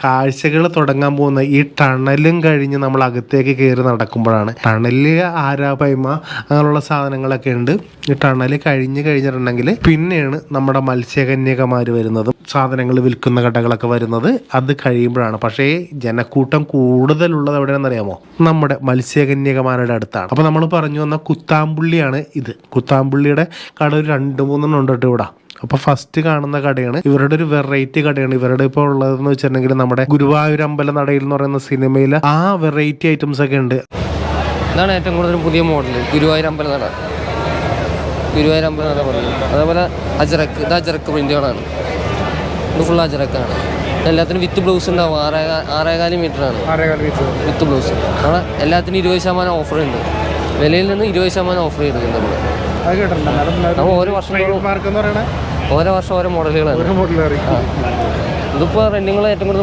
കാഴ്ചകൾ തുടങ്ങാൻ പോകുന്ന ഈ ടണലും കഴിഞ്ഞ് നമ്മൾ അകത്തേക്ക് കയറി നടക്കുമ്പോഴാണ്. ടണലിൽ ആരാപൈമ അങ്ങനെയുള്ള സാധനങ്ങളൊക്കെ ഉണ്ട്. ഈ ടണൽ കഴിഞ്ഞിട്ടുണ്ടെങ്കിൽ പിന്നെയാണ് നമ്മുടെ മത്സ്യകന്യകമാർ വരുന്നതും സാധനങ്ങൾ വിൽക്കുന്ന കടകളൊക്കെ വരുന്നത്. അത് കഴിയുമ്പോഴാണ്. പക്ഷേ ജനക്കൂട്ടം കൂടുതലുള്ളത് എവിടെയാണെന്നറിയാമോ? നമ്മുടെ മത്സ്യകന്യകമാരുടെ അടുത്താണ്. അപ്പോൾ നമ്മൾ പറഞ്ഞു വന്ന കുത്താമ്പുള്ളിയാണ് ഇത്. കുത്താമ്പുള്ളിയുടെ കട ഒരു 2-3 ഉണ്ട് കേട്ടോ ഇവിടെ. അപ്പോൾ ഫസ്റ്റ് കാണുന്ന കടയാണ് ഇവരുടെ ഒരു വെറൈറ്റി കടയാണ്. ഇവരുടെ ഇപ്പോൾ ഉള്ളതെന്ന് വെച്ചിട്ടുണ്ടെങ്കിൽ നമ്മുടെ ഗുരുവായൂർ അമ്പല നടയിൽ എന്ന് പറയുന്ന സിനിമയിൽ ആ വെറൈറ്റി ഐറ്റംസ് ഒക്കെ ഉണ്ട്. ഇതാണ് ഏറ്റവും കൂടുതൽ പുതിയ മോഡൽ ഗുരുവായൂർ അമ്പല നട പറയുന്നത്. അതേപോലെ അജറക്ക്, ഇത് അജറക്ക് പ്രിന്റുകളാണ്. ഇത് ഫുൾ അജറക്കാണ്. എല്ലാത്തിനും വിത്ത് ബ്ലൗസ് ഉണ്ടാവും. 6.25 മീറ്ററാണ് വിത്ത് ബ്ലൗസ്. നമ്മളെ എല്ലാത്തിനും 20% ഓഫർ ഉണ്ട്. വിലയിൽ നിന്ന് 20% ഓഫർ ചെയ്തിട്ടുണ്ട് നമ്മൾ. ഓരോ വർഷം ഓരോ മോഡലുകളാണ്. ഇതിപ്പോൾ റെന്റിങ്ങൾ ഏറ്റവും കൂടുതൽ